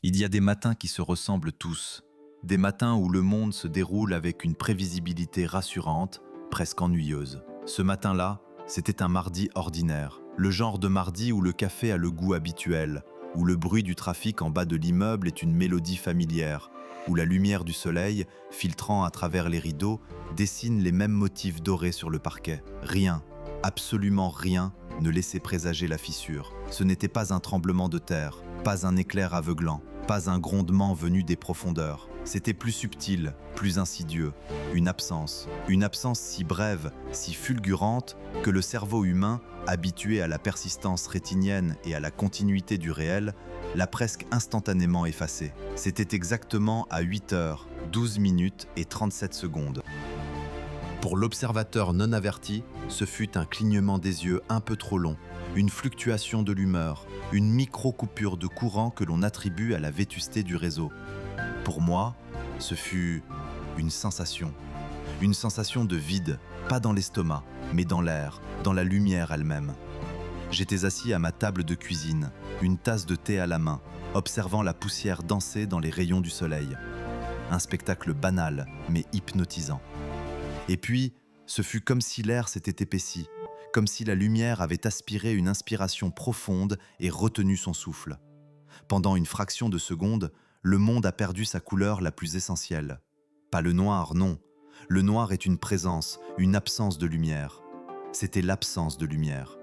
Il y a des matins qui se ressemblent tous, des matins où le monde se déroule avec une prévisibilité rassurante, presque ennuyeuse. Ce matin-là, c'était un mardi ordinaire, le genre de mardi où le café a le goût habituel, où le bruit du trafic en bas de l'immeuble est une mélodie familière, où la lumière du soleil, filtrant à travers les rideaux, dessine les mêmes motifs dorés sur le parquet. Rien, absolument rien, ne laissait présager la fissure. Ce n'était pas un tremblement de terre, pas un éclair aveuglant, pas un grondement venu des profondeurs. C'était plus subtil, plus insidieux, une absence si brève, si fulgurante que le cerveau humain, habitué à la persistance rétinienne et à la continuité du réel, l'a presque instantanément effacée. C'était exactement à 8h, 12 minutes et 37 secondes. Pour l'observateur non averti, ce fut un clignement des yeux un peu trop long, une fluctuation de l'humeur, une micro-coupure de courant que l'on attribue à la vétusté du réseau. Pour moi, ce fut une sensation de vide, pas dans l'estomac, mais dans l'air, dans la lumière elle-même. J'étais assis à ma table de cuisine, une tasse de thé à la main, observant la poussière danser dans les rayons du soleil. Un spectacle banal, mais hypnotisant. Et puis, ce fut comme si l'air s'était épaissi, comme si la lumière avait aspiré une inspiration profonde et retenu son souffle. Pendant une fraction de seconde, le monde a perdu sa couleur la plus essentielle. Pas le noir, non. Le noir est une présence, une absence de lumière. C'était l'absence de lumière.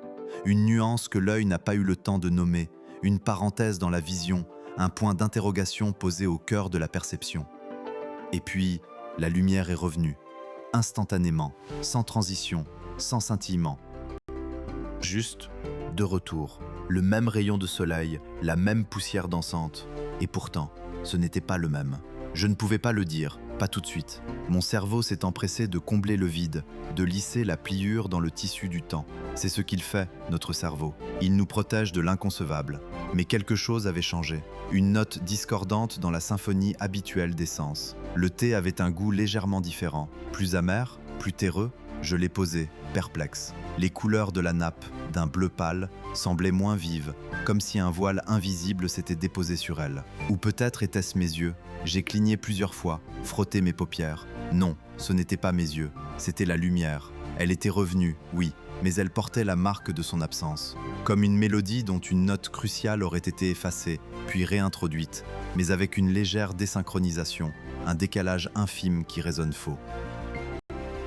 Une nuance que l'œil n'a pas eu le temps de nommer, une parenthèse dans la vision, un point d'interrogation posé au cœur de la perception. Et puis, la lumière est revenue, instantanément, sans transition, sans scintillement. Juste, de retour, le même rayon de soleil, la même poussière dansante. Et pourtant, ce n'était pas le même. Je ne pouvais pas le dire, pas tout de suite. Mon cerveau s'est empressé de combler le vide, de lisser la pliure dans le tissu du temps. C'est ce qu'il fait, notre cerveau. Il nous protège de l'inconcevable. Mais quelque chose avait changé. Une note discordante dans la symphonie habituelle des sens. Le thé avait un goût légèrement différent. Plus amer, plus terreux. Je l'ai posé, perplexe. Les couleurs de la nappe, d'un bleu pâle, semblaient moins vives, comme si un voile invisible s'était déposé sur elle. Ou peut-être étaient-ce mes yeux. J'ai cligné plusieurs fois, frotté mes paupières. Non, ce n'était pas mes yeux, c'était la lumière. Elle était revenue, oui, mais elle portait la marque de son absence. Comme une mélodie dont une note cruciale aurait été effacée, puis réintroduite, mais avec une légère désynchronisation, un décalage infime qui résonne faux.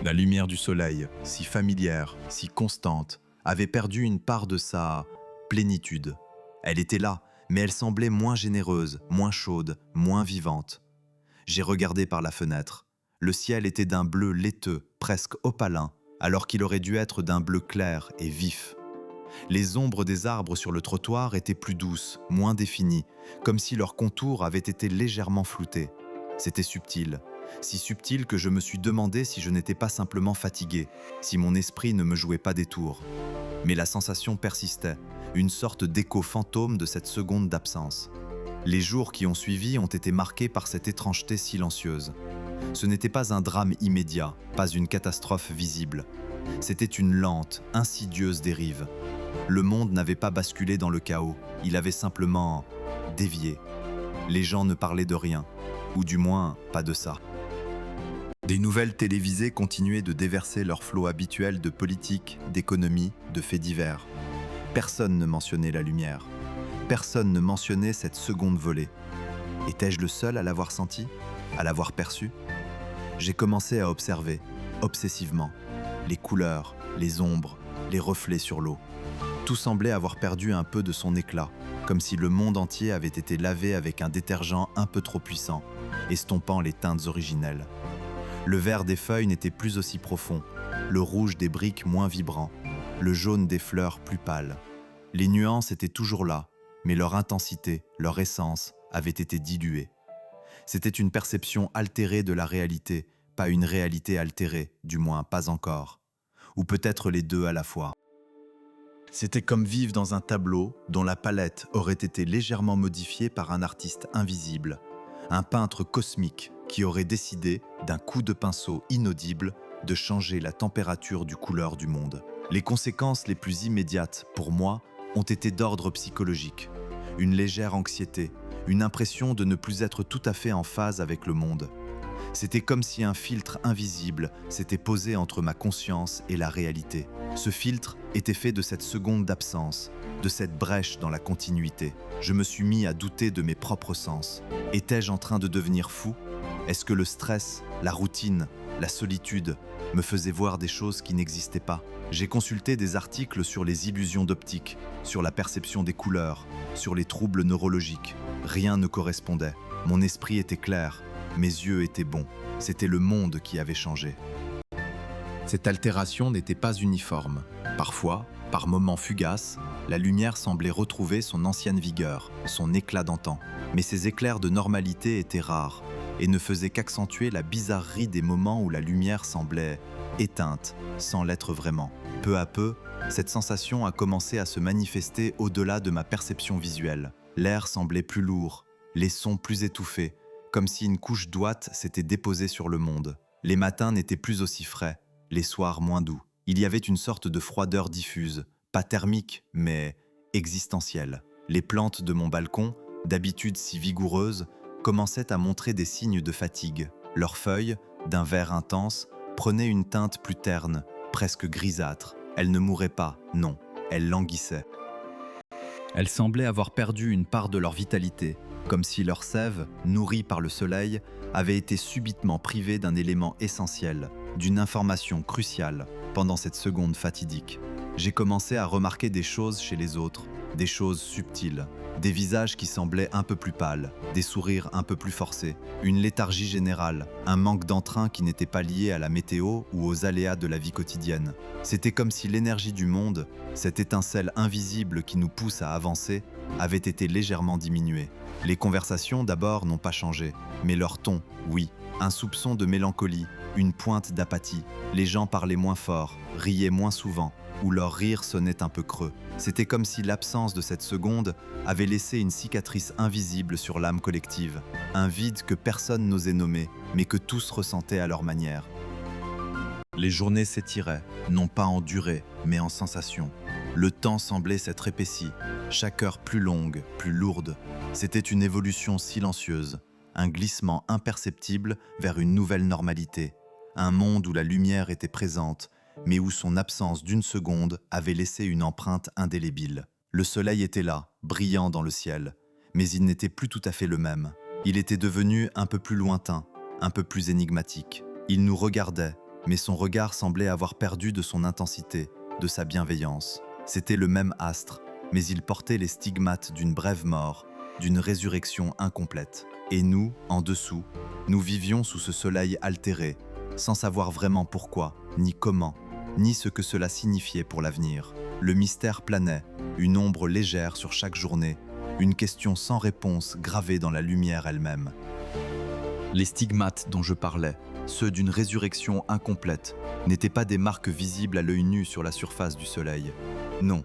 La lumière du soleil, si familière, si constante, avait perdu une part de sa plénitude. Elle était là, mais elle semblait moins généreuse, moins chaude, moins vivante. J'ai regardé par la fenêtre. Le ciel était d'un bleu laiteux, presque opalin, alors qu'il aurait dû être d'un bleu clair et vif. Les ombres des arbres sur le trottoir étaient plus douces, moins définies, comme si leurs contours avaient été légèrement floutés. C'était subtil. Si subtil que je me suis demandé si je n'étais pas simplement fatigué, si mon esprit ne me jouait pas des tours. Mais la sensation persistait, une sorte d'écho fantôme de cette seconde d'absence. Les jours qui ont suivi ont été marqués par cette étrangeté silencieuse. Ce n'était pas un drame immédiat, pas une catastrophe visible. C'était une lente, insidieuse dérive. Le monde n'avait pas basculé dans le chaos, il avait simplement dévié. Les gens ne parlaient de rien, ou du moins pas de ça. Des nouvelles télévisées continuaient de déverser leur flot habituel de politique, d'économie, de faits divers. Personne ne mentionnait la lumière. Personne ne mentionnait cette seconde volée. Étais-je le seul à l'avoir senti, à l'avoir perçu ? J'ai commencé à observer, obsessivement, les couleurs, les ombres, les reflets sur l'eau. Tout semblait avoir perdu un peu de son éclat, comme si le monde entier avait été lavé avec un détergent un peu trop puissant, estompant les teintes originelles. Le vert des feuilles n'était plus aussi profond, le rouge des briques moins vibrant, le jaune des fleurs plus pâle. Les nuances étaient toujours là, mais leur intensité, leur essence, avaient été diluées. C'était une perception altérée de la réalité, pas une réalité altérée, du moins pas encore. Ou peut-être les deux à la fois. C'était comme vivre dans un tableau dont la palette aurait été légèrement modifiée par un artiste invisible, un peintre cosmique qui aurait décidé, d'un coup de pinceau inaudible, de changer la température du couleur du monde. Les conséquences les plus immédiates, pour moi, ont été d'ordre psychologique. Une légère anxiété, une impression de ne plus être tout à fait en phase avec le monde. C'était comme si un filtre invisible s'était posé entre ma conscience et la réalité. Ce filtre était fait de cette seconde d'absence, de cette brèche dans la continuité. Je me suis mis à douter de mes propres sens. Étais-je en train de devenir fou? Est-ce que le stress, la routine, la solitude me faisaient voir des choses qui n'existaient pas? J'ai consulté des articles sur les illusions d'optique, sur la perception des couleurs, sur les troubles neurologiques. Rien ne correspondait. Mon esprit était clair, mes yeux étaient bons. C'était le monde qui avait changé. Cette altération n'était pas uniforme. Parfois, par moments fugaces, la lumière semblait retrouver son ancienne vigueur, son éclat d'antan. Mais ces éclairs de normalité étaient rares et ne faisaient qu'accentuer la bizarrerie des moments où la lumière semblait éteinte, sans l'être vraiment. Peu à peu, cette sensation a commencé à se manifester au-delà de ma perception visuelle. L'air semblait plus lourd, les sons plus étouffés, comme si une couche d'ouate s'était déposée sur le monde. Les matins n'étaient plus aussi frais, les soirs moins doux. Il y avait une sorte de froideur diffuse, pas thermique, mais existentielle. Les plantes de mon balcon, d'habitude si vigoureuses, commençaient à montrer des signes de fatigue. Leurs feuilles, d'un vert intense, prenaient une teinte plus terne, presque grisâtre. Elles ne mouraient pas, non, elles languissaient. Elles semblaient avoir perdu une part de leur vitalité, comme si leur sève, nourrie par le soleil, avait été subitement privée d'un élément essentiel, d'une information cruciale, pendant cette seconde fatidique. J'ai commencé à remarquer des choses chez les autres, des choses subtiles, des visages qui semblaient un peu plus pâles, des sourires un peu plus forcés, une léthargie générale, un manque d'entrain qui n'était pas lié à la météo ou aux aléas de la vie quotidienne. C'était comme si l'énergie du monde, cette étincelle invisible qui nous pousse à avancer, avait été légèrement diminuée. Les conversations d'abord n'ont pas changé, mais leur ton, oui, un soupçon de mélancolie, une pointe d'apathie. Les gens parlaient moins fort, riaient moins souvent, ou leur rire sonnait un peu creux. C'était comme si l'absence de cette seconde avait laissé une cicatrice invisible sur l'âme collective, un vide que personne n'osait nommer, mais que tous ressentaient à leur manière. Les journées s'étiraient, non pas en durée, mais en sensation. Le temps semblait s'être épaissi, chaque heure plus longue, plus lourde. C'était une évolution silencieuse, un glissement imperceptible vers une nouvelle normalité, un monde où la lumière était présente, mais où son absence d'une seconde avait laissé une empreinte indélébile. Le soleil était là, brillant dans le ciel, mais il n'était plus tout à fait le même. Il était devenu un peu plus lointain, un peu plus énigmatique. Il nous regardait, mais son regard semblait avoir perdu de son intensité, de sa bienveillance. C'était le même astre, mais il portait les stigmates d'une brève mort, d'une résurrection incomplète. Et nous, en dessous, nous vivions sous ce soleil altéré, sans savoir vraiment pourquoi, ni comment, ni ce que cela signifiait pour l'avenir. Le mystère planait, une ombre légère sur chaque journée, une question sans réponse gravée dans la lumière elle-même. Les stigmates dont je parlais, ceux d'une résurrection incomplète, n'étaient pas des marques visibles à l'œil nu sur la surface du soleil. Non,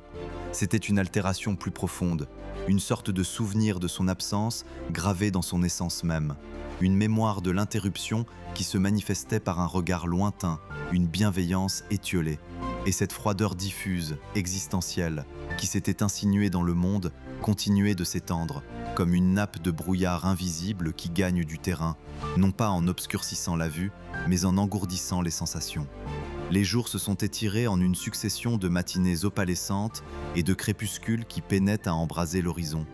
c'était une altération plus profonde, une sorte de souvenir de son absence gravé dans son essence même, une mémoire de l'interruption qui se manifestait par un regard lointain, une bienveillance étiolée. Et cette froideur diffuse, existentielle, qui s'était insinuée dans le monde, continuait de s'étendre, comme une nappe de brouillard invisible qui gagne du terrain, non pas en obscurcissant la vue, mais en engourdissant les sensations. Les jours se sont étirés en une succession de matinées opalescentes et de crépuscules qui peinaient à embraser l'horizon.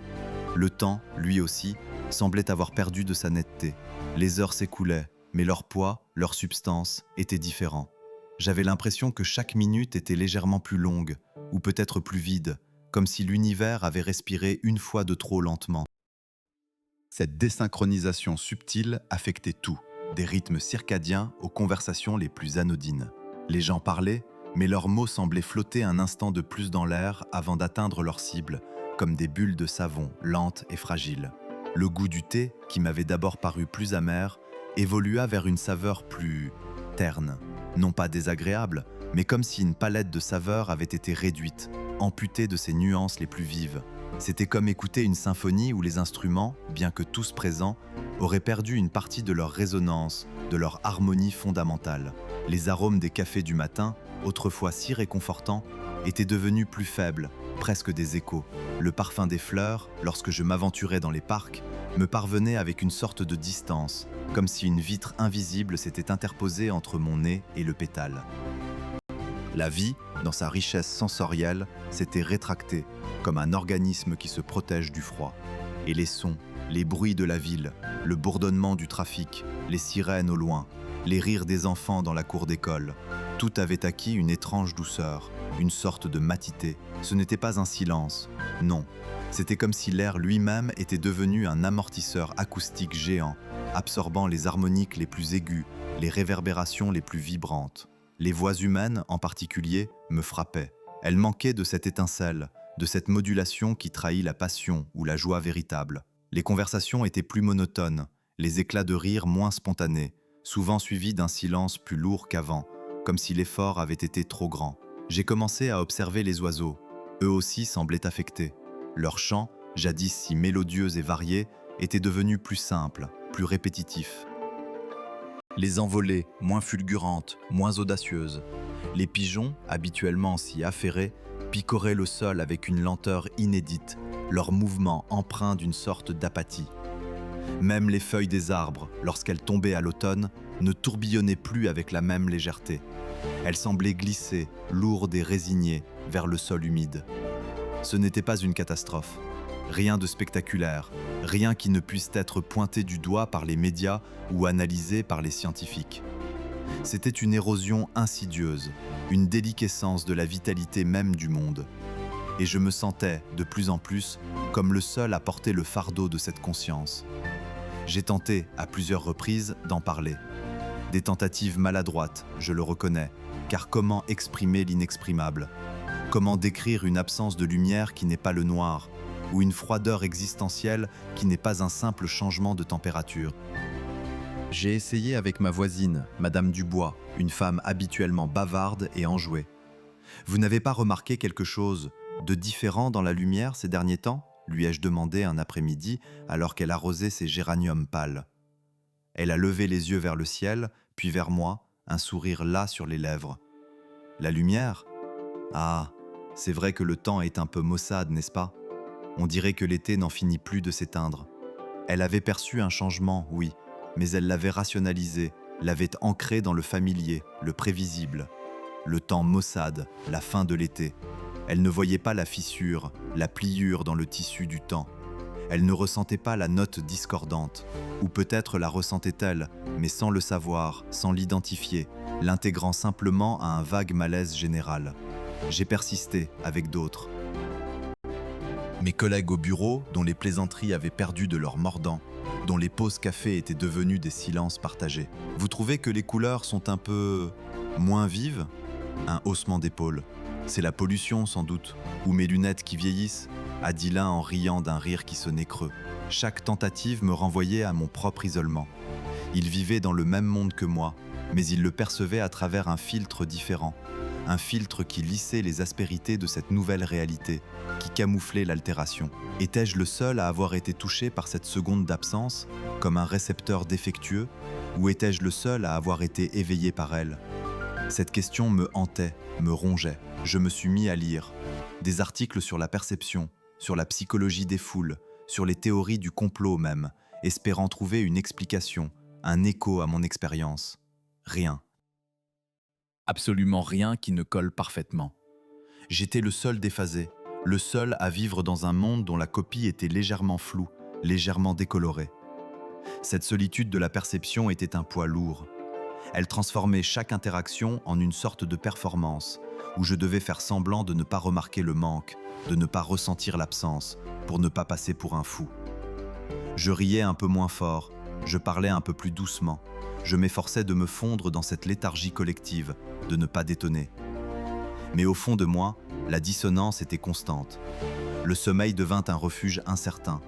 Le temps, lui aussi, semblait avoir perdu de sa netteté. Les heures s'écoulaient, mais leur poids, leur substance étaient différents. J'avais l'impression que chaque minute était légèrement plus longue, ou peut-être plus vide, comme si l'univers avait respiré une fois de trop lentement. Cette désynchronisation subtile affectait tout, des rythmes circadiens aux conversations les plus anodines. Les gens parlaient, mais leurs mots semblaient flotter un instant de plus dans l'air avant d'atteindre leur cible, comme des bulles de savon, lentes et fragiles. Le goût du thé, qui m'avait d'abord paru plus amer, évolua vers une saveur plus terne. Non pas désagréable, mais comme si une palette de saveurs avait été réduite, amputée de ses nuances les plus vives. C'était comme écouter une symphonie où les instruments, bien que tous présents, auraient perdu une partie de leur résonance, de leur harmonie fondamentale. Les arômes des cafés du matin, autrefois si réconfortants, étaient devenus plus faibles, presque des échos. Le parfum des fleurs, lorsque je m'aventurais dans les parcs, me parvenait avec une sorte de distance, comme si une vitre invisible s'était interposée entre mon nez et le pétale. La vie, dans sa richesse sensorielle, s'était rétractée, comme un organisme qui se protège du froid. Et les sons, les bruits de la ville, le bourdonnement du trafic, les sirènes au loin, les rires des enfants dans la cour d'école, tout avait acquis une étrange douceur, une sorte de matité. Ce n'était pas un silence, non. C'était comme si l'air lui-même était devenu un amortisseur acoustique géant, absorbant les harmoniques les plus aiguës, les réverbérations les plus vibrantes. Les voix humaines, en particulier, me frappaient. Elles manquaient de cette étincelle, de cette modulation qui trahit la passion ou la joie véritable. Les conversations étaient plus monotones, les éclats de rire moins spontanés, souvent suivis d'un silence plus lourd qu'avant, comme si l'effort avait été trop grand. J'ai commencé à observer les oiseaux. Eux aussi semblaient affectés. Leurs chants, jadis si mélodieux et variés, étaient devenus plus simples, plus répétitifs. Les envolées, moins fulgurantes, moins audacieuses. Les pigeons, habituellement si affairés, picoraient le sol avec une lenteur inédite, leurs mouvements empreints d'une sorte d'apathie. Même les feuilles des arbres, lorsqu'elles tombaient à l'automne, ne tourbillonnaient plus avec la même légèreté. Elles semblaient glisser, lourdes et résignées, vers le sol humide. Ce n'était pas une catastrophe. Rien de spectaculaire, rien qui ne puisse être pointé du doigt par les médias ou analysé par les scientifiques. C'était une érosion insidieuse, une déliquescence de la vitalité même du monde. Et je me sentais, de plus en plus, comme le seul à porter le fardeau de cette conscience. J'ai tenté, à plusieurs reprises, d'en parler. Des tentatives maladroites, je le reconnais, car comment exprimer l'inexprimable ? Comment décrire une absence de lumière qui n'est pas le noir, ou une froideur existentielle qui n'est pas un simple changement de température ? J'ai essayé avec ma voisine, Madame Dubois, une femme habituellement bavarde et enjouée. « Vous n'avez pas remarqué quelque chose de différent dans la lumière ces derniers temps ?» lui ai-je demandé un après-midi alors qu'elle arrosait ses géraniums pâles. Elle a levé les yeux vers le ciel, puis vers moi, un sourire las sur les lèvres. « La lumière ? Ah, c'est vrai que le temps est un peu maussade, n'est-ce pas ? On dirait que l'été n'en finit plus de s'éteindre. » Elle avait perçu un changement, oui, mais elle l'avait rationalisé, l'avait ancré dans le familier, le prévisible. Le temps maussade, la fin de l'été. Elle ne voyait pas la fissure, la pliure dans le tissu du temps. Elle ne ressentait pas la note discordante. Ou peut-être la ressentait-elle, mais sans le savoir, sans l'identifier, l'intégrant simplement à un vague malaise général. J'ai persisté avec d'autres. Mes collègues au bureau, dont les plaisanteries avaient perdu de leur mordant, dont les pauses café étaient devenues des silences partagés. Vous trouvez que les couleurs sont un peu moins vives ? Un haussement d'épaule. C'est la pollution sans doute, ou mes lunettes qui vieillissent, a dit l'un en riant d'un rire qui sonnait creux. Chaque tentative me renvoyait à mon propre isolement. Il vivait dans le même monde que moi, mais il le percevait à travers un filtre différent. Un filtre qui lissait les aspérités de cette nouvelle réalité, qui camouflait l'altération. Étais-je le seul à avoir été touché par cette seconde d'absence, comme un récepteur défectueux, ou étais-je le seul à avoir été éveillé par elle ? Cette question me hantait, me rongeait. Je me suis mis à lire des articles sur la perception, sur la psychologie des foules, sur les théories du complot même, espérant trouver une explication, un écho à mon expérience. Rien. Absolument rien qui ne colle parfaitement. J'étais le seul déphasé, le seul à vivre dans un monde dont la copie était légèrement floue, légèrement décolorée. Cette solitude de la perception était un poids lourd. Elle transformait chaque interaction en une sorte de performance, où je devais faire semblant de ne pas remarquer le manque, de ne pas ressentir l'absence, pour ne pas passer pour un fou. Je riais un peu moins fort, je parlais un peu plus doucement, je m'efforçais de me fondre dans cette léthargie collective, de ne pas détonner. Mais au fond de moi, la dissonance était constante. Le sommeil devint un refuge incertain.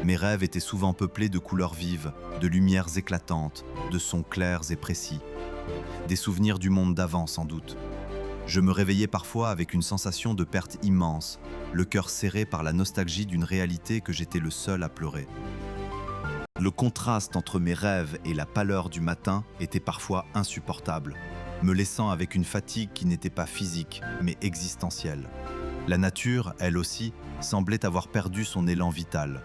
Mes rêves étaient souvent peuplés de couleurs vives, de lumières éclatantes, de sons clairs et précis. Des souvenirs du monde d'avant, sans doute. Je me réveillais parfois avec une sensation de perte immense, le cœur serré par la nostalgie d'une réalité que j'étais le seul à pleurer. Le contraste entre mes rêves et la pâleur du matin était parfois insupportable, me laissant avec une fatigue qui n'était pas physique, mais existentielle. La nature, elle aussi, semblait avoir perdu son élan vital.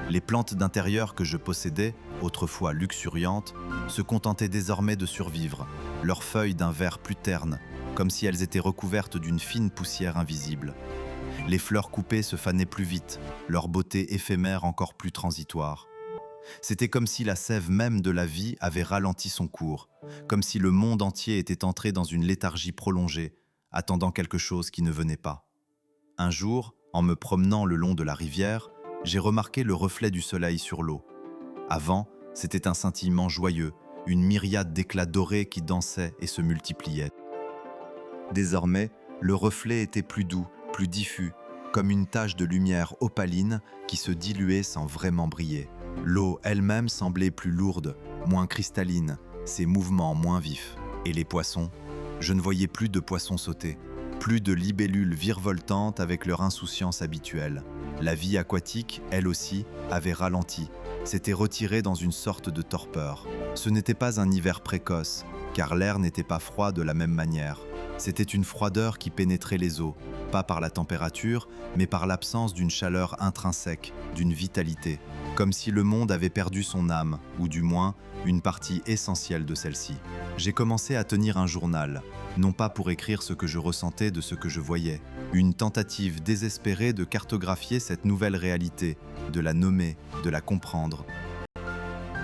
Les plantes d'intérieur que je possédais, autrefois luxuriantes, se contentaient désormais de survivre, leurs feuilles d'un vert plus terne, comme si elles étaient recouvertes d'une fine poussière invisible. Les fleurs coupées se fanaient plus vite, leur beauté éphémère encore plus transitoire. C'était comme si la sève même de la vie avait ralenti son cours, comme si le monde entier était entré dans une léthargie prolongée, attendant quelque chose qui ne venait pas. Un jour, en me promenant le long de la rivière, j'ai remarqué le reflet du soleil sur l'eau. Avant, c'était un scintillement joyeux, une myriade d'éclats dorés qui dansaient et se multipliaient. Désormais, le reflet était plus doux, plus diffus, comme une tache de lumière opaline qui se diluait sans vraiment briller. L'eau elle-même semblait plus lourde, moins cristalline, ses mouvements moins vifs. Et les poissons? Je ne voyais plus de poissons sauter, plus de libellules virevoltantes avec leur insouciance habituelle. La vie aquatique, elle aussi, avait ralenti, s'était retirée dans une sorte de torpeur. Ce n'était pas un hiver précoce, car l'air n'était pas froid de la même manière. C'était une froideur qui pénétrait les eaux, pas par la température, mais par l'absence d'une chaleur intrinsèque, d'une vitalité, comme si le monde avait perdu son âme, ou du moins une partie essentielle de celle-ci. J'ai commencé à tenir un journal, non pas pour écrire ce que je ressentais de ce que je voyais, une tentative désespérée de cartographier cette nouvelle réalité, de la nommer, de la comprendre.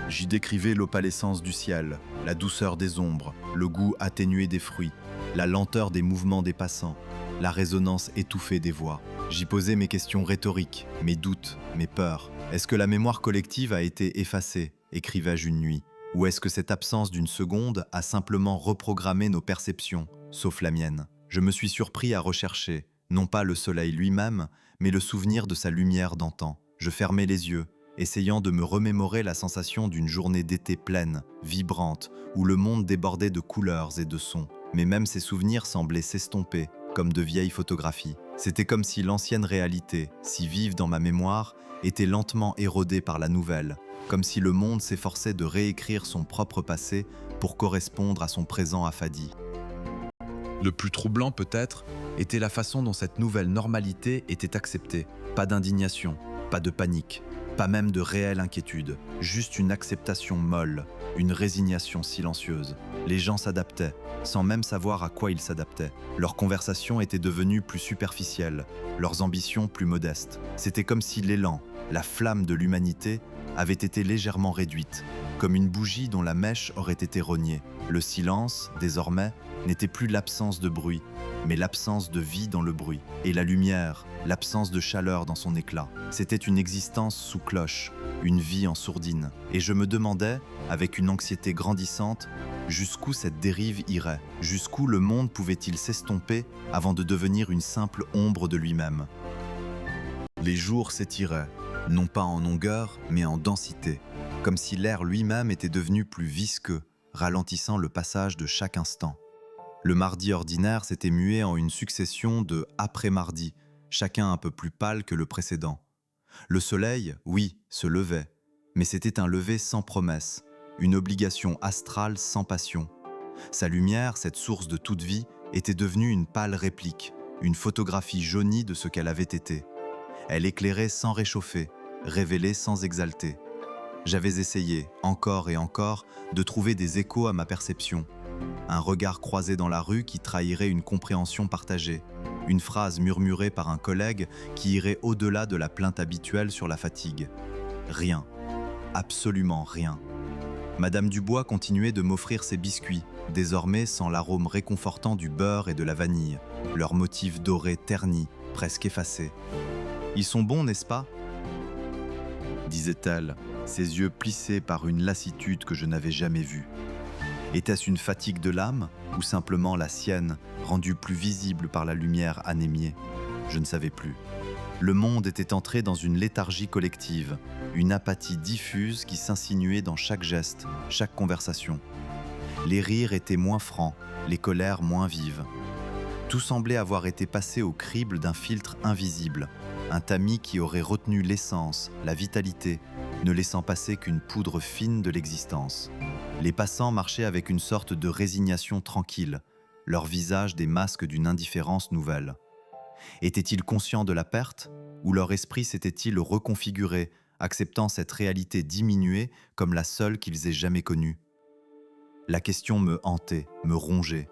J'y décrivais l'opalescence du ciel, la douceur des ombres, le goût atténué des fruits, la lenteur des mouvements des passants, la résonance étouffée des voix. J'y posais mes questions rhétoriques, mes doutes, mes peurs. Est-ce que la mémoire collective a été effacée, écrivais-je une nuit, ou est-ce que cette absence d'une seconde a simplement reprogrammé nos perceptions, sauf la mienne? Je me suis surpris à rechercher, non pas le soleil lui-même, mais le souvenir de sa lumière d'antan. Je fermais les yeux, essayant de me remémorer la sensation d'une journée d'été pleine, vibrante, où le monde débordait de couleurs et de sons. Mais même ces souvenirs semblaient s'estomper, comme de vieilles photographies. C'était comme si l'ancienne réalité, si vive dans ma mémoire, était lentement érodée par la nouvelle, comme si le monde s'efforçait de réécrire son propre passé pour correspondre à son présent affadi. Le plus troublant peut-être était la façon dont cette nouvelle normalité était acceptée. Pas d'indignation, pas de panique, pas même de réelle inquiétude, juste une acceptation molle, une résignation silencieuse. Les gens s'adaptaient, sans même savoir à quoi ils s'adaptaient. Leurs conversations étaient devenues plus superficielles, leurs ambitions plus modestes. C'était comme si l'élan, la flamme de l'humanité, avait été légèrement réduite, comme une bougie dont la mèche aurait été rognée. Le silence, désormais, n'était plus l'absence de bruit, mais l'absence de vie dans le bruit. Et la lumière, l'absence de chaleur dans son éclat. C'était une existence sous cloche, une vie en sourdine. Et je me demandais, avec une anxiété grandissante, jusqu'où cette dérive irait, jusqu'où le monde pouvait-il s'estomper avant de devenir une simple ombre de lui-même. Les jours s'étiraient, non pas en longueur, mais en densité, comme si l'air lui-même était devenu plus visqueux, ralentissant le passage de chaque instant. Le mardi ordinaire s'était mué en une succession de après-mardi, chacun un peu plus pâle que le précédent. Le soleil, oui, se levait, mais c'était un lever sans promesse, une obligation astrale sans passion. Sa lumière, cette source de toute vie, était devenue une pâle réplique, une photographie jaunie de ce qu'elle avait été. Elle éclairait sans réchauffer, révélait sans exalter. J'avais essayé, encore et encore, de trouver des échos à ma perception. Un regard croisé dans la rue qui trahirait une compréhension partagée, une phrase murmurée par un collègue qui irait au-delà de la plainte habituelle sur la fatigue. Rien, absolument rien. Madame Dubois continuait de m'offrir ses biscuits, désormais sans l'arôme réconfortant du beurre et de la vanille, leurs motifs dorés ternis, presque effacés. « Ils sont bons, n'est-ce pas ?» disait-elle, ses yeux plissés par une lassitude que je n'avais jamais vue. Était-ce une fatigue de l'âme ou simplement la sienne, rendue plus visible par la lumière anémiée? Je ne savais plus. Le monde était entré dans une léthargie collective, une apathie diffuse qui s'insinuait dans chaque geste, chaque conversation. Les rires étaient moins francs, les colères moins vives. Tout semblait avoir été passé au crible d'un filtre invisible, un tamis qui aurait retenu l'essence, la vitalité, ne laissant passer qu'une poudre fine de l'existence. Les passants marchaient avec une sorte de résignation tranquille, leurs visages des masques d'une indifférence nouvelle. Étaient-ils conscients de la perte, ou leur esprit s'était-il reconfiguré acceptant cette réalité diminuée comme la seule qu'ils aient jamais connue. La question me hantait, me rongeait.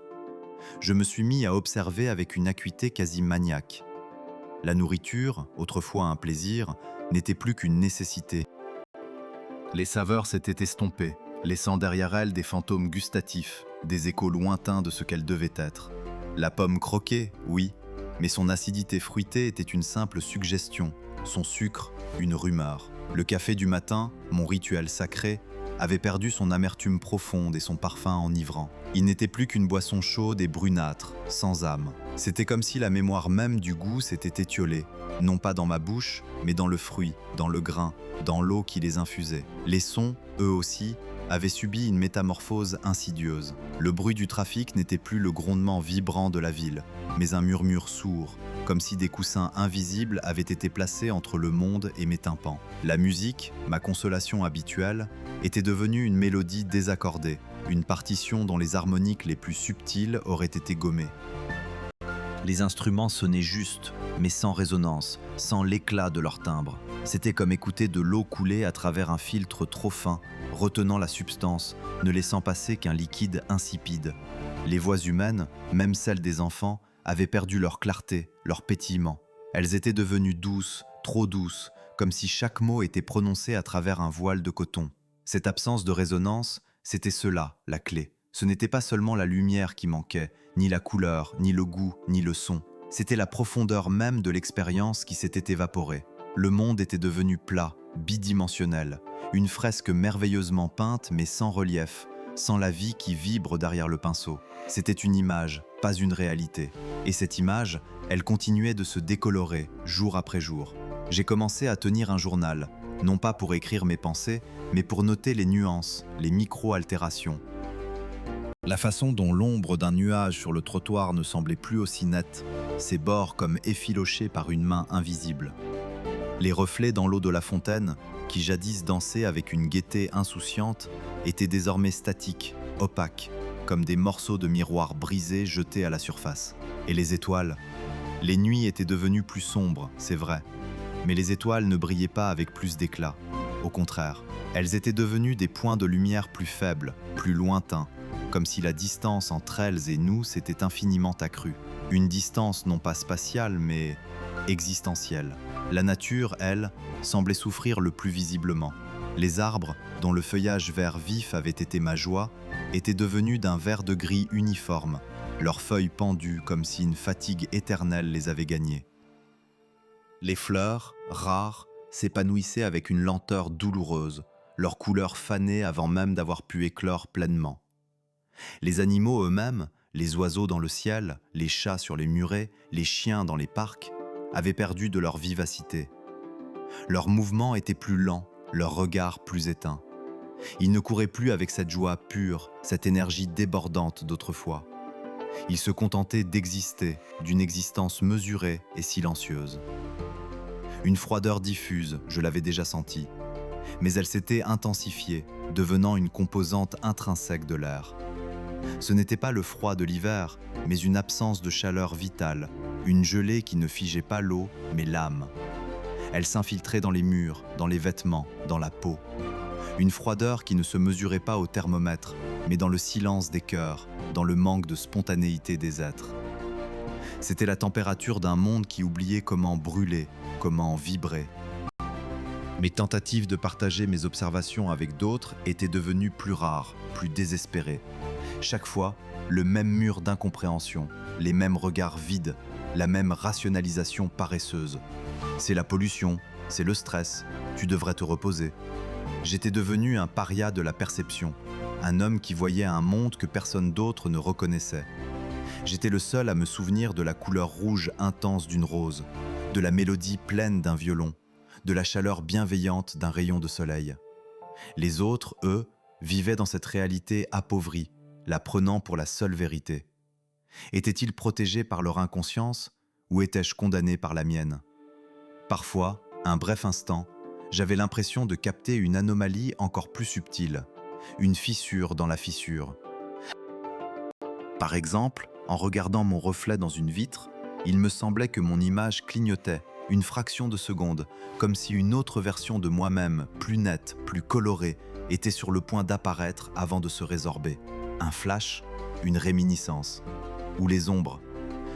Je me suis mis à observer avec une acuité quasi maniaque. La nourriture, autrefois un plaisir, n'était plus qu'une nécessité. Les saveurs s'étaient estompées, laissant derrière elles des fantômes gustatifs, des échos lointains de ce qu'elles devaient être. La pomme croquée, oui, mais son acidité fruitée était une simple suggestion, son sucre, une rumeur. Le café du matin, mon rituel sacré, avait perdu son amertume profonde et son parfum enivrant. Il n'était plus qu'une boisson chaude et brunâtre, sans âme. C'était comme si la mémoire même du goût s'était étiolée, non pas dans ma bouche, mais dans le fruit, dans le grain, dans l'eau qui les infusait. Les sons, eux aussi, avaient subi une métamorphose insidieuse. Le bruit du trafic n'était plus le grondement vibrant de la ville, mais un murmure sourd, comme si des coussins invisibles avaient été placés entre le monde et mes tympans. La musique, ma consolation habituelle, était devenue une mélodie désaccordée, une partition dont les harmoniques les plus subtiles auraient été gommées. Les instruments sonnaient juste, mais sans résonance, sans l'éclat de leur timbre. C'était comme écouter de l'eau couler à travers un filtre trop fin, retenant la substance, ne laissant passer qu'un liquide insipide. Les voix humaines, même celles des enfants, avaient perdu leur clarté, leur pétillement. Elles étaient devenues douces, trop douces, comme si chaque mot était prononcé à travers un voile de coton. Cette absence de résonance, c'était cela, la clé. Ce n'était pas seulement la lumière qui manquait, ni la couleur, ni le goût, ni le son. C'était la profondeur même de l'expérience qui s'était évaporée. Le monde était devenu plat, bidimensionnel, une fresque merveilleusement peinte mais sans relief, sans la vie qui vibre derrière le pinceau. C'était une image, pas une réalité. Et cette image, elle continuait de se décolorer, jour après jour. J'ai commencé à tenir un journal, non pas pour écrire mes pensées, mais pour noter les nuances, les micro-altérations. La façon dont l'ombre d'un nuage sur le trottoir ne semblait plus aussi nette, ses bords comme effilochés par une main invisible. Les reflets dans l'eau de la fontaine, qui jadis dansaient avec une gaieté insouciante, étaient désormais statiques, opaques, comme des morceaux de miroir brisés jetés à la surface. Et les étoiles? Les nuits étaient devenues plus sombres, c'est vrai, mais les étoiles ne brillaient pas avec plus d'éclat. Au contraire, elles étaient devenues des points de lumière plus faibles, plus lointains, comme si la distance entre elles et nous s'était infiniment accrue. Une distance non pas spatiale, mais existentielle. La nature, elle, semblait souffrir le plus visiblement. Les arbres, dont le feuillage vert vif avait été ma joie, étaient devenus d'un vert de gris uniforme, leurs feuilles pendues comme si une fatigue éternelle les avait gagnés. Les fleurs, rares, s'épanouissaient avec une lenteur douloureuse, leurs couleurs fanées avant même d'avoir pu éclore pleinement. Les animaux eux-mêmes, les oiseaux dans le ciel, les chats sur les murets, les chiens dans les parcs, avaient perdu de leur vivacité. Leurs mouvements étaient plus lents, leur regard plus éteint. Ils ne couraient plus avec cette joie pure, cette énergie débordante d'autrefois. Ils se contentaient d'exister, d'une existence mesurée et silencieuse. Une froideur diffuse, je l'avais déjà sentie, mais elle s'était intensifiée, devenant une composante intrinsèque de l'air. Ce n'était pas le froid de l'hiver, mais une absence de chaleur vitale, une gelée qui ne figeait pas l'eau, mais l'âme. Elle s'infiltrait dans les murs, dans les vêtements, dans la peau. Une froideur qui ne se mesurait pas au thermomètre, mais dans le silence des cœurs, dans le manque de spontanéité des êtres. C'était la température d'un monde qui oubliait comment brûler, comment vibrer. Mes tentatives de partager mes observations avec d'autres étaient devenues plus rares, plus désespérées. Chaque fois, le même mur d'incompréhension, les mêmes regards vides, la même rationalisation paresseuse. C'est la pollution, c'est le stress, tu devrais te reposer. J'étais devenu un paria de la perception, un homme qui voyait un monde que personne d'autre ne reconnaissait. J'étais le seul à me souvenir de la couleur rouge intense d'une rose, de la mélodie pleine d'un violon, de la chaleur bienveillante d'un rayon de soleil. Les autres, eux, vivaient dans cette réalité appauvrie, la prenant pour la seule vérité. Étaient-ils protégés par leur inconscience ou étais-je condamné par la mienne? Parfois, un bref instant, j'avais l'impression de capter une anomalie encore plus subtile, une fissure dans la fissure. Par exemple, en regardant mon reflet dans une vitre, il me semblait que mon image clignotait, une fraction de seconde, comme si une autre version de moi-même, plus nette, plus colorée, était sur le point d'apparaître avant de se résorber. Un flash, une réminiscence. Ou les ombres.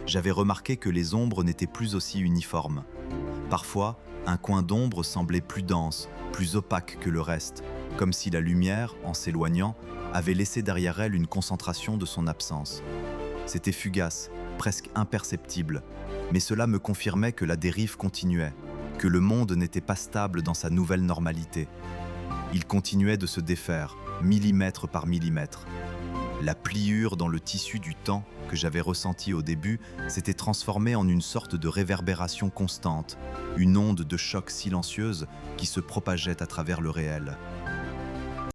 J'avais remarqué que les ombres n'étaient plus aussi uniformes. Parfois, un coin d'ombre semblait plus dense, plus opaque que le reste, comme si la lumière, en s'éloignant, avait laissé derrière elle une concentration de son absence. C'était fugace, presque imperceptible, mais cela me confirmait que la dérive continuait, que le monde n'était pas stable dans sa nouvelle normalité. Il continuait de se défaire, millimètre par millimètre. La pliure dans le tissu du temps que j'avais ressenti au début s'était transformée en une sorte de réverbération constante, une onde de choc silencieuse qui se propageait à travers le réel.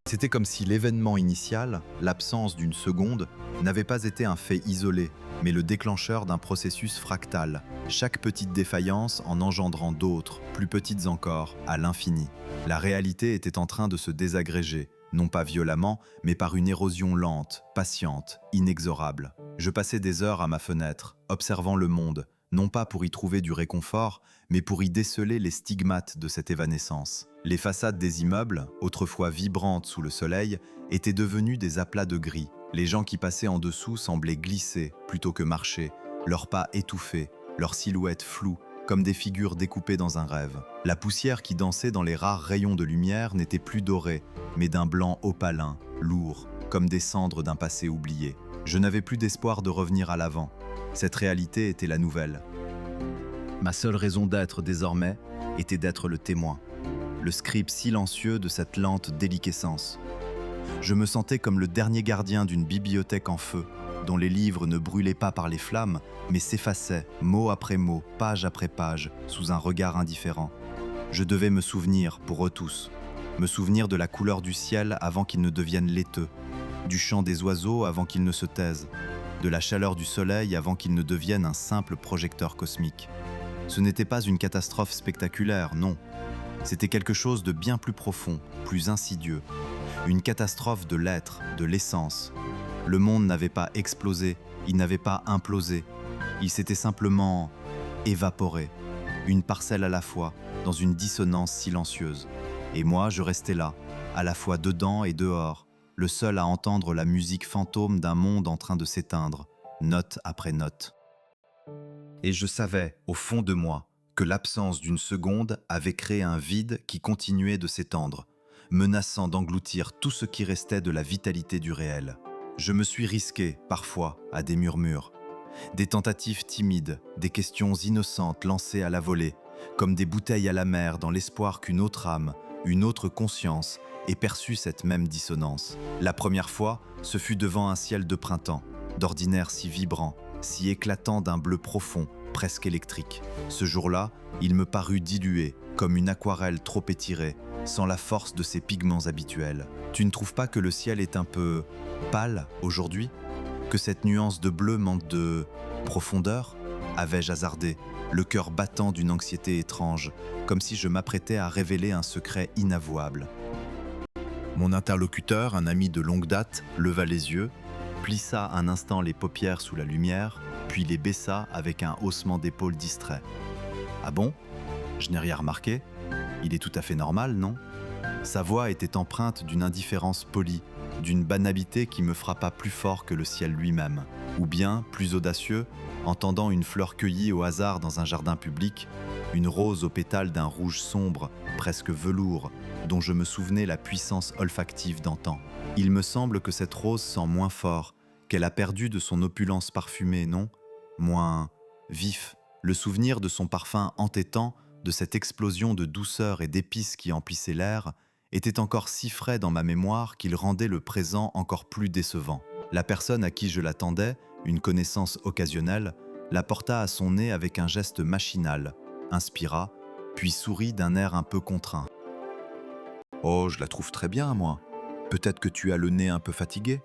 C'était comme si l'événement initial, l'absence d'une seconde, n'avait pas été un fait isolé, mais le déclencheur d'un processus fractal, chaque petite défaillance en engendrant d'autres, plus petites encore, à l'infini. La réalité était en train de se désagréger, non pas violemment, mais par une érosion lente, patiente, inexorable. Je passais des heures à ma fenêtre, observant le monde, non pas pour y trouver du réconfort, mais pour y déceler les stigmates de cette évanescence. Les façades des immeubles, autrefois vibrantes sous le soleil, étaient devenues des aplats de gris. Les gens qui passaient en dessous semblaient glisser plutôt que marcher, leurs pas étouffés, leurs silhouettes floues, comme des figures découpées dans un rêve. La poussière qui dansait dans les rares rayons de lumière n'était plus dorée, mais d'un blanc opalin, lourd, comme des cendres d'un passé oublié. Je n'avais plus d'espoir de revenir à l'avant. Cette réalité était la nouvelle. Ma seule raison d'être désormais était d'être le témoin, le scribe silencieux de cette lente déliquescence. Je me sentais comme le dernier gardien d'une bibliothèque en feu, dont les livres ne brûlaient pas par les flammes, mais s'effaçaient, mot après mot, page après page, sous un regard indifférent. Je devais me souvenir, pour eux tous, me souvenir de la couleur du ciel avant qu'il ne devienne laiteux, du chant des oiseaux avant qu'ils ne se taisent, de la chaleur du soleil avant qu'il ne devienne un simple projecteur cosmique. Ce n'était pas une catastrophe spectaculaire, non. C'était quelque chose de bien plus profond, plus insidieux. Une catastrophe de l'être, de l'essence. Le monde n'avait pas explosé, il n'avait pas implosé. Il s'était simplement évaporé, une parcelle à la fois, dans une dissonance silencieuse. Et moi, je restais là, à la fois dedans et dehors, le seul à entendre la musique fantôme d'un monde en train de s'éteindre, note après note. Et je savais, au fond de moi, que l'absence d'une seconde avait créé un vide qui continuait de s'étendre, menaçant d'engloutir tout ce qui restait de la vitalité du réel. Je me suis risqué, parfois, à des murmures, des tentatives timides, des questions innocentes lancées à la volée, comme des bouteilles à la mer dans l'espoir qu'une autre âme, une autre conscience ait perçu cette même dissonance. La première fois, ce fut devant un ciel de printemps, d'ordinaire si vibrant, si éclatant d'un bleu profond, presque électrique. Ce jour-là, il me parut dilué, comme une aquarelle trop étirée, sans la force de ses pigments habituels. Tu ne trouves pas que le ciel est un peu pâle aujourd'hui ? Que cette nuance de bleu manque de profondeur ? Avais-je hasardé, le cœur battant d'une anxiété étrange, comme si je m'apprêtais à révéler un secret inavouable. Mon interlocuteur, un ami de longue date, leva les yeux, plissa un instant les paupières sous la lumière, puis les baissa avec un haussement d'épaules distrait. « Ah bon ? Je n'ai rien remarqué. Il est tout à fait normal, non ?» Sa voix était empreinte d'une indifférence polie, d'une banalité qui me frappa plus fort que le ciel lui-même. Ou bien, plus audacieux, entendant une fleur cueillie au hasard dans un jardin public, une rose aux pétales d'un rouge sombre, presque velours, dont je me souvenais la puissance olfactive d'antan. Il me semble que cette rose sent moins fort, qu'elle a perdu de son opulence parfumée, non ? Moins vif. Le souvenir de son parfum entêtant, de cette explosion de douceur et d'épices qui emplissait l'air, était encore si frais dans ma mémoire qu'il rendait le présent encore plus décevant. La personne à qui je l'attendais, une connaissance occasionnelle, la porta à son nez avec un geste machinal, inspira, puis sourit d'un air un peu contraint. « Oh, je la trouve très bien, moi. Peut-être que tu as le nez un peu fatigué ?»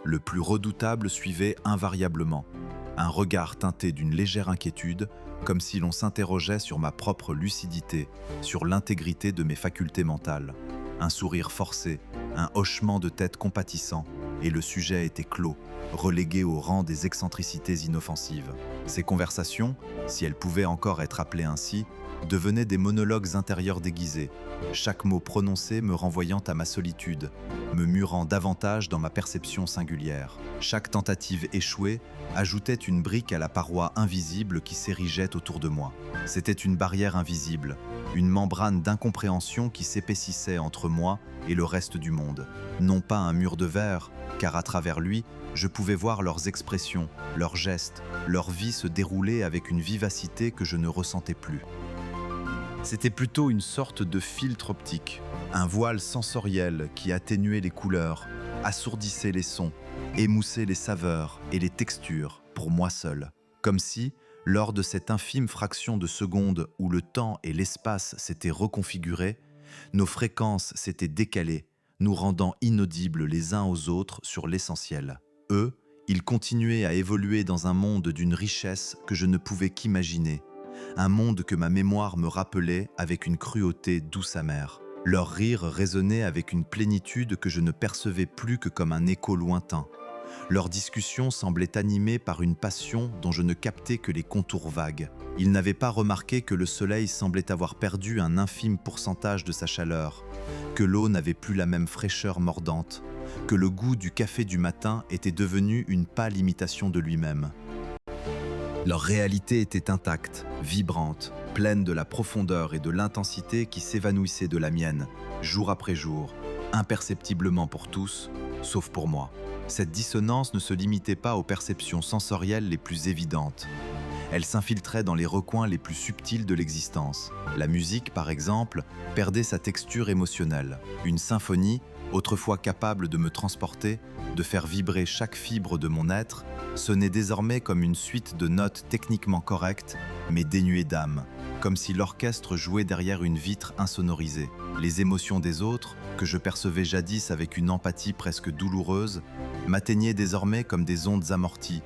Le plus redoutable suivait invariablement, un regard teinté d'une légère inquiétude, comme si l'on s'interrogeait sur ma propre lucidité, sur l'intégrité de mes facultés mentales. Un sourire forcé, un hochement de tête compatissant, et le sujet était clos, relégué au rang des excentricités inoffensives. Ces conversations, si elles pouvaient encore être appelées ainsi, devenaient des monologues intérieurs déguisés, chaque mot prononcé me renvoyant à ma solitude, me murant davantage dans ma perception singulière. Chaque tentative échouée ajoutait une brique à la paroi invisible qui s'érigeait autour de moi. C'était une barrière invisible, une membrane d'incompréhension qui s'épaississait entre moi et le reste du monde. Non pas un mur de verre, car à travers lui, je pouvais voir leurs expressions, leurs gestes, leur vie se dérouler avec une vivacité que je ne ressentais plus. C'était plutôt une sorte de filtre optique, un voile sensoriel qui atténuait les couleurs, assourdissait les sons, émoussait les saveurs et les textures pour moi seul. Comme si, lors de cette infime fraction de seconde où le temps et l'espace s'étaient reconfigurés, nos fréquences s'étaient décalées, nous rendant inaudibles les uns aux autres sur l'essentiel. Eux, ils continuaient à évoluer dans un monde d'une richesse que je ne pouvais qu'imaginer, un monde que ma mémoire me rappelait avec une cruauté douce amère. Leur rire résonnait avec une plénitude que je ne percevais plus que comme un écho lointain. Leur discussion semblait animée par une passion dont je ne captais que les contours vagues. Ils n'avaient pas remarqué que le soleil semblait avoir perdu un infime pourcentage de sa chaleur, que l'eau n'avait plus la même fraîcheur mordante, que le goût du café du matin était devenu une pâle imitation de lui-même. Leur réalité était intacte, vibrante, pleine de la profondeur et de l'intensité qui s'évanouissaient de la mienne, jour après jour, imperceptiblement pour tous, sauf pour moi. Cette dissonance ne se limitait pas aux perceptions sensorielles les plus évidentes. Elle s'infiltrait dans les recoins les plus subtils de l'existence. La musique, par exemple, perdait sa texture émotionnelle. Une symphonie, autrefois capable de me transporter, de faire vibrer chaque fibre de mon être, sonnait désormais comme une suite de notes techniquement correctes, mais dénuées d'âme, comme si l'orchestre jouait derrière une vitre insonorisée. Les émotions des autres, que je percevais jadis avec une empathie presque douloureuse, m'atteignaient désormais comme des ondes amorties,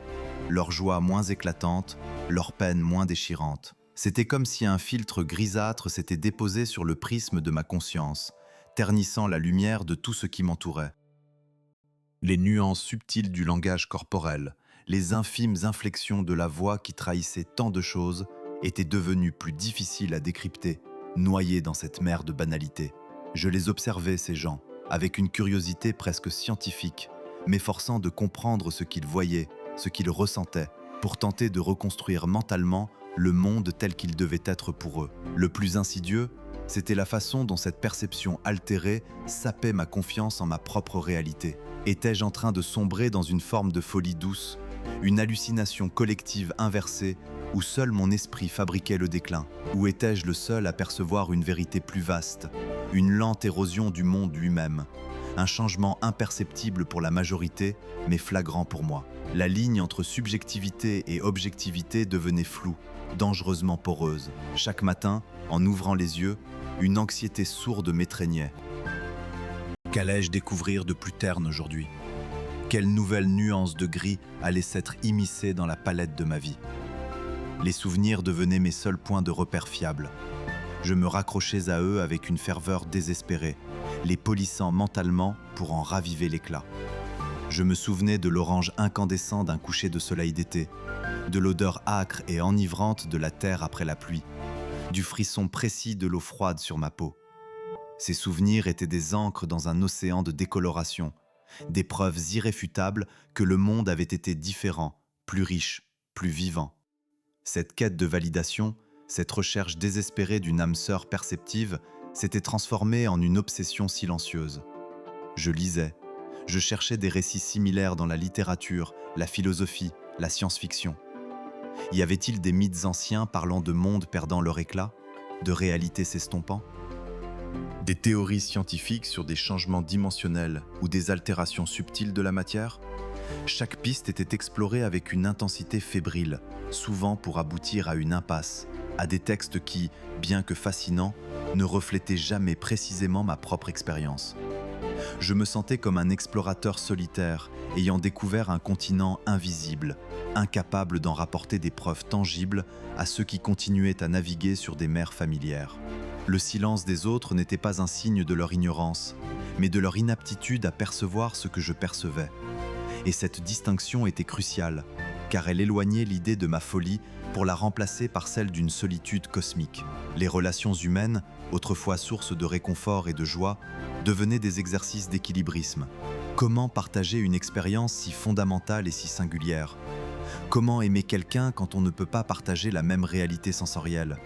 leur joie moins éclatante, leur peine moins déchirante. C'était comme si un filtre grisâtre s'était déposé sur le prisme de ma conscience, ternissant la lumière de tout ce qui m'entourait. Les nuances subtiles du langage corporel, les infimes inflexions de la voix qui trahissaient tant de choses, étaient devenues plus difficiles à décrypter, noyées dans cette mer de banalité. Je les observais, ces gens, avec une curiosité presque scientifique, m'efforçant de comprendre ce qu'ils voyaient, ce qu'ils ressentaient, pour tenter de reconstruire mentalement le monde tel qu'il devait être pour eux. Le plus insidieux, c'était la façon dont cette perception altérée sapait ma confiance en ma propre réalité. Étais-je en train de sombrer dans une forme de folie douce, une hallucination collective inversée où seul mon esprit fabriquait le déclin? Ou étais-je le seul à percevoir une vérité plus vaste, une lente érosion du monde lui-même, un changement imperceptible pour la majorité, mais flagrant pour moi? La ligne entre subjectivité et objectivité devenait floue, dangereusement poreuse. Chaque matin, en ouvrant les yeux, une anxiété sourde m'étreignait. Qu'allais-je découvrir de plus terne aujourd'hui? Quelle nouvelle nuance de gris allait s'être immiscée dans la palette de ma vie? Les souvenirs devenaient mes seuls points de repère fiables. Je me raccrochais à eux avec une ferveur désespérée, les polissant mentalement pour en raviver l'éclat. Je me souvenais de l'orange incandescent d'un coucher de soleil d'été, de l'odeur âcre et enivrante de la terre après la pluie, du frisson précis de l'eau froide sur ma peau. Ces souvenirs étaient des encres dans un océan de décoloration, des preuves irréfutables que le monde avait été différent, plus riche, plus vivant. Cette quête de validation, cette recherche désespérée d'une âme sœur perceptive, s'était transformée en une obsession silencieuse. Je lisais, je cherchais des récits similaires dans la littérature, la philosophie, la science-fiction. Y avait-il des mythes anciens parlant de mondes perdant leur éclat, de réalités s'estompant? Des théories scientifiques sur des changements dimensionnels ou des altérations subtiles de la matière? Chaque piste était explorée avec une intensité fébrile, souvent pour aboutir à une impasse, à des textes qui, bien que fascinants, ne reflétaient jamais précisément ma propre expérience. Je me sentais comme un explorateur solitaire, ayant découvert un continent invisible, incapable d'en rapporter des preuves tangibles à ceux qui continuaient à naviguer sur des mers familières. Le silence des autres n'était pas un signe de leur ignorance, mais de leur inaptitude à percevoir ce que je percevais. Et cette distinction était cruciale, car elle éloignait l'idée de ma folie pour la remplacer par celle d'une solitude cosmique. Les relations humaines, autrefois source de réconfort et de joie, devenaient des exercices d'équilibrisme. Comment partager une expérience si fondamentale et si singulière? Comment aimer quelqu'un quand on ne peut pas partager la même réalité sensorielle?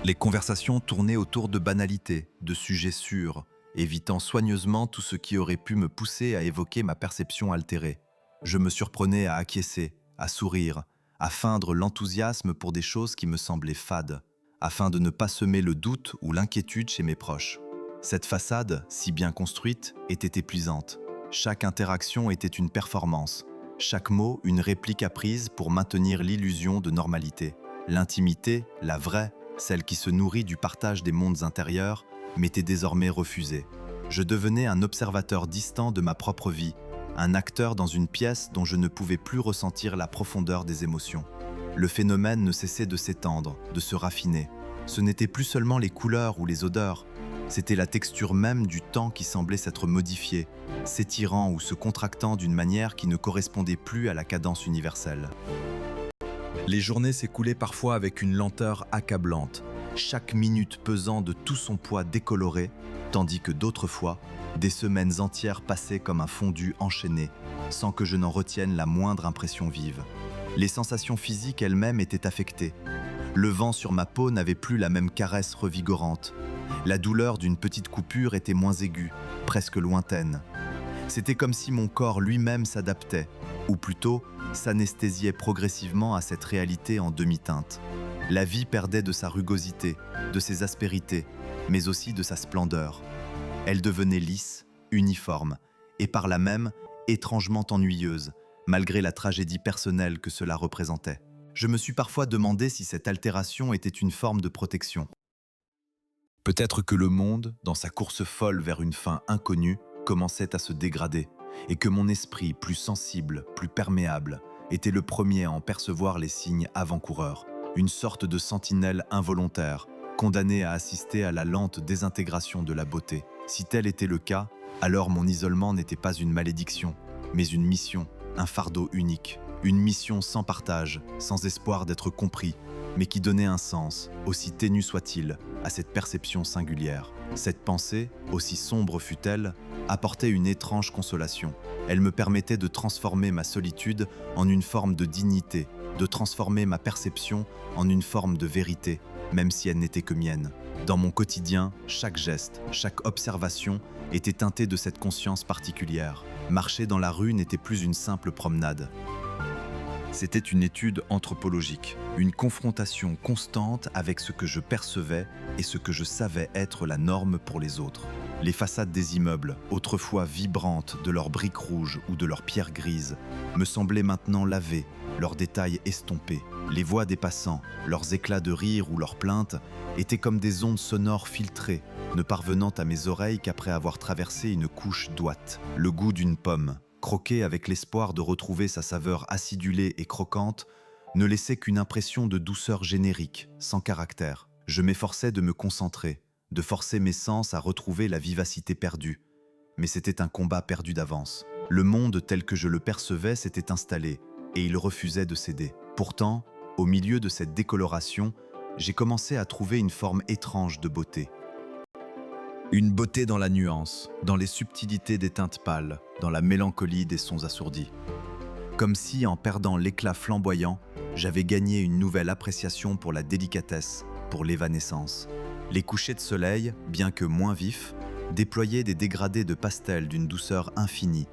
Les conversations tournaient autour de banalités, de sujets sûrs, évitant soigneusement tout ce qui aurait pu me pousser à évoquer ma perception altérée. Je me surprenais à acquiescer, à sourire, à feindre l'enthousiasme pour des choses qui me semblaient fades, afin de ne pas semer le doute ou l'inquiétude chez mes proches. Cette façade, si bien construite, était épuisante. Chaque interaction était une performance, chaque mot une réplique apprise pour maintenir l'illusion de normalité. L'intimité, la vraie, celle qui se nourrit du partage des mondes intérieurs, m'était désormais refusée. Je devenais un observateur distant de ma propre vie, un acteur dans une pièce dont je ne pouvais plus ressentir la profondeur des émotions. Le phénomène ne cessait de s'étendre, de se raffiner. Ce n'étaient plus seulement les couleurs ou les odeurs, c'était la texture même du temps qui semblait s'être modifiée, s'étirant ou se contractant d'une manière qui ne correspondait plus à la cadence universelle. Les journées s'écoulaient parfois avec une lenteur accablante, chaque minute pesant de tout son poids décoloré, tandis que d'autres fois, des semaines entières passaient comme un fondu enchaîné, sans que je n'en retienne la moindre impression vive. Les sensations physiques elles-mêmes étaient affectées. Le vent sur ma peau n'avait plus la même caresse revigorante. La douleur d'une petite coupure était moins aiguë, presque lointaine. C'était comme si mon corps lui-même s'adaptait, ou plutôt s'anesthésiait progressivement à cette réalité en demi-teinte. La vie perdait de sa rugosité, de ses aspérités, mais aussi de sa splendeur. Elle devenait lisse, uniforme, et par là même étrangement ennuyeuse, malgré la tragédie personnelle que cela représentait. Je me suis parfois demandé si cette altération était une forme de protection. Peut-être que le monde, dans sa course folle vers une fin inconnue, commençait à se dégrader, et que mon esprit, plus sensible, plus perméable, était le premier à en percevoir les signes avant-coureurs, une sorte de sentinelle involontaire, condamnée à assister à la lente désintégration de la beauté. Si tel était le cas, alors mon isolement n'était pas une malédiction, mais une mission, un fardeau unique, une mission sans partage, sans espoir d'être compris, mais qui donnait un sens, aussi ténu soit-il, à cette perception singulière. Cette pensée, aussi sombre fut-elle, apportait une étrange consolation. Elle me permettait de transformer ma solitude en une forme de dignité, de transformer ma perception en une forme de vérité, même si elle n'était que mienne. Dans mon quotidien, chaque geste, chaque observation était teintée de cette conscience particulière. Marcher dans la rue n'était plus une simple promenade. C'était une étude anthropologique, une confrontation constante avec ce que je percevais et ce que je savais être la norme pour les autres. Les façades des immeubles, autrefois vibrantes de leurs briques rouges ou de leurs pierres grises, me semblaient maintenant lavées, leurs détails estompés. Les voix des passants, leurs éclats de rire ou leurs plaintes, étaient comme des ondes sonores filtrées, ne parvenant à mes oreilles qu'après avoir traversé une couche d'ouate. Le goût d'une pomme, croquée avec l'espoir de retrouver sa saveur acidulée et croquante, ne laissait qu'une impression de douceur générique, sans caractère. Je m'efforçais de me concentrer, de forcer mes sens à retrouver la vivacité perdue. Mais c'était un combat perdu d'avance. Le monde tel que je le percevais s'était installé, et il refusait de céder. Pourtant, au milieu de cette décoloration, j'ai commencé à trouver une forme étrange de beauté. Une beauté dans la nuance, dans les subtilités des teintes pâles, dans la mélancolie des sons assourdis. Comme si, en perdant l'éclat flamboyant, j'avais gagné une nouvelle appréciation pour la délicatesse, pour l'évanescence. Les couchers de soleil, bien que moins vifs, déployaient des dégradés de pastel d'une douceur infinie,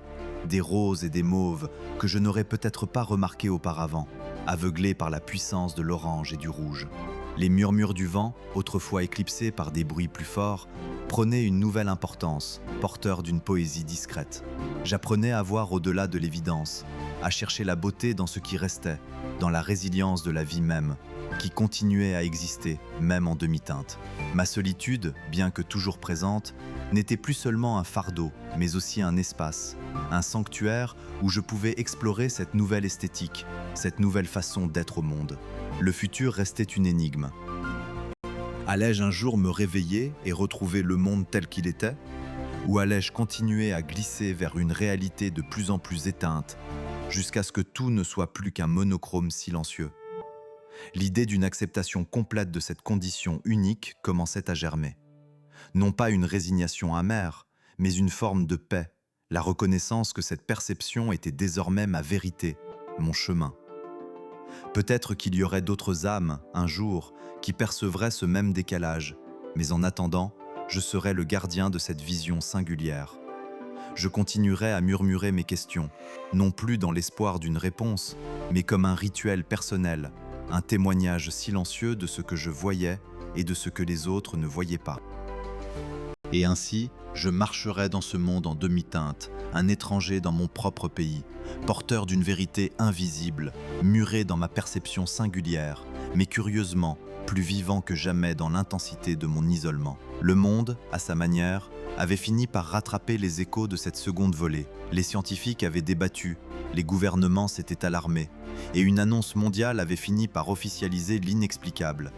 des roses et des mauves que je n'aurais peut-être pas remarqués auparavant, aveuglés par la puissance de l'orange et du rouge. Les murmures du vent, autrefois éclipsés par des bruits plus forts, prenaient une nouvelle importance, porteurs d'une poésie discrète. J'apprenais à voir au-delà de l'évidence, à chercher la beauté dans ce qui restait, dans la résilience de la vie même, qui continuait à exister, même en demi-teinte. Ma solitude, bien que toujours présente, n'était plus seulement un fardeau, mais aussi un espace, un sanctuaire où je pouvais explorer cette nouvelle esthétique, cette nouvelle façon d'être au monde. Le futur restait une énigme. Allais-je un jour me réveiller et retrouver le monde tel qu'il était? Ou allais-je continuer à glisser vers une réalité de plus en plus éteinte, jusqu'à ce que tout ne soit plus qu'un monochrome silencieux. L'idée d'une acceptation complète de cette condition unique commençait à germer. Non pas une résignation amère, mais une forme de paix, la reconnaissance que cette perception était désormais ma vérité, mon chemin. Peut-être qu'il y aurait d'autres âmes, un jour, qui percevraient ce même décalage, mais en attendant, je serais le gardien de cette vision singulière. Je continuerai à murmurer mes questions, non plus dans l'espoir d'une réponse, mais comme un rituel personnel, un témoignage silencieux de ce que je voyais et de ce que les autres ne voyaient pas. Et ainsi, je marcherai dans ce monde en demi-teinte, un étranger dans mon propre pays, porteur d'une vérité invisible, muré dans ma perception singulière, mais curieusement, plus vivant que jamais dans l'intensité de mon isolement. Le monde, à sa manière, avait fini par rattraper les échos de cette seconde volée. Les scientifiques avaient débattu, les gouvernements s'étaient alarmés, et une annonce mondiale avait fini par officialiser l'inexplicable.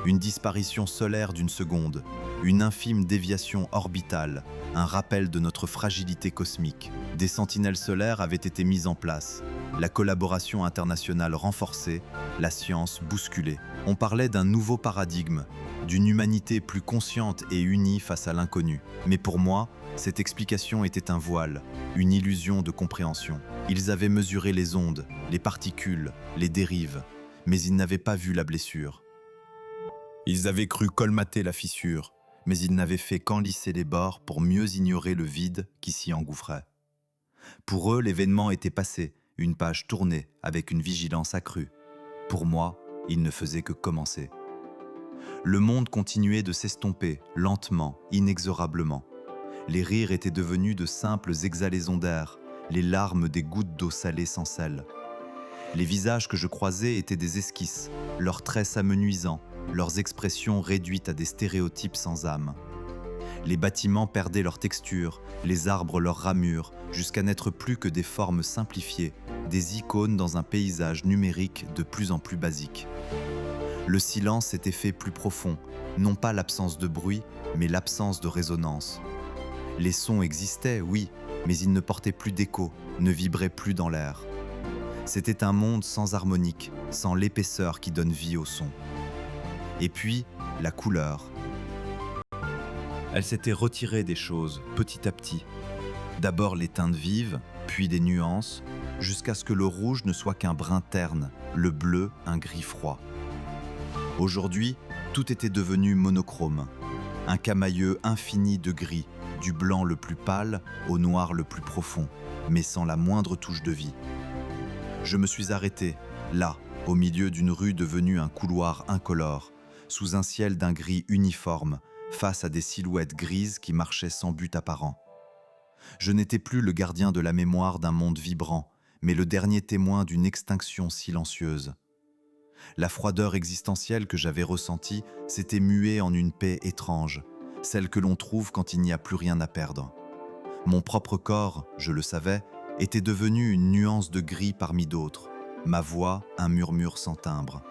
Une disparition solaire d'une seconde, une infime déviation orbitale, un rappel de notre fragilité cosmique. Des sentinelles solaires avaient été mises en place, la collaboration internationale renforcée, la science bousculée. On parlait d'un nouveau paradigme, d'une humanité plus consciente et unie face à l'inconnu. Mais pour moi, cette explication était un voile, une illusion de compréhension. Ils avaient mesuré les ondes, les particules, les dérives, mais ils n'avaient pas vu la blessure. Ils avaient cru colmater la fissure, mais ils n'avaient fait qu'enlisser les bords pour mieux ignorer le vide qui s'y engouffrait. Pour eux, l'événement était passé, une page tournée avec une vigilance accrue. Pour moi, il ne faisait que commencer. Le monde continuait de s'estomper, lentement, inexorablement. Les rires étaient devenus de simples exhalaisons d'air, les larmes des gouttes d'eau salée sans sel. Les visages que je croisais étaient des esquisses, leurs traits s'amenuisant, leurs expressions réduites à des stéréotypes sans âme. Les bâtiments perdaient leur texture, les arbres leurs ramures, jusqu'à n'être plus que des formes simplifiées, des icônes dans un paysage numérique de plus en plus basique. Le silence s'était fait plus profond, non pas l'absence de bruit, mais l'absence de résonance. Les sons existaient, oui, mais ils ne portaient plus d'écho, ne vibraient plus dans l'air. C'était un monde sans harmonique, sans l'épaisseur qui donne vie au son. Et puis, la couleur. Elle s'était retirée des choses, petit à petit. D'abord les teintes vives, puis des nuances, jusqu'à ce que le rouge ne soit qu'un brun terne, le bleu un gris froid. Aujourd'hui, tout était devenu monochrome, un camailleux infini de gris, du blanc le plus pâle au noir le plus profond, mais sans la moindre touche de vie. Je me suis arrêté, là, au milieu d'une rue devenue un couloir incolore, sous un ciel d'un gris uniforme, face à des silhouettes grises qui marchaient sans but apparent. Je n'étais plus le gardien de la mémoire d'un monde vibrant, mais le dernier témoin d'une extinction silencieuse. La froideur existentielle que j'avais ressentie s'était muée en une paix étrange, celle que l'on trouve quand il n'y a plus rien à perdre. Mon propre corps, je le savais, était devenu une nuance de gris parmi d'autres, ma voix un murmure sans timbre.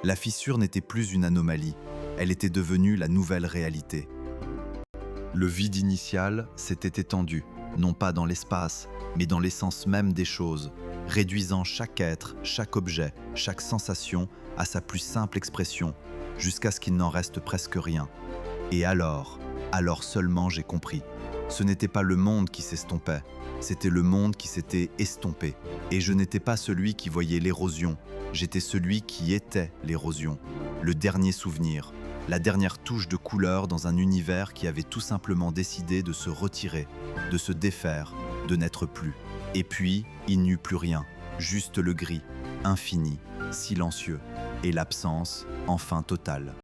La fissure n'était plus une anomalie, elle était devenue la nouvelle réalité. Le vide initial s'était étendu, non pas dans l'espace, mais dans l'essence même des choses, réduisant chaque être, chaque objet, chaque sensation à sa plus simple expression, jusqu'à ce qu'il n'en reste presque rien. Et alors seulement j'ai compris. Ce n'était pas le monde qui s'estompait, c'était le monde qui s'était estompé. Et je n'étais pas celui qui voyait l'érosion, j'étais celui qui était l'érosion, le dernier souvenir, la dernière touche de couleur dans un univers qui avait tout simplement décidé de se retirer, de se défaire, de n'être plus. Et puis, il n'y eut plus rien, juste le gris, infini, silencieux, et l'absence, enfin totale.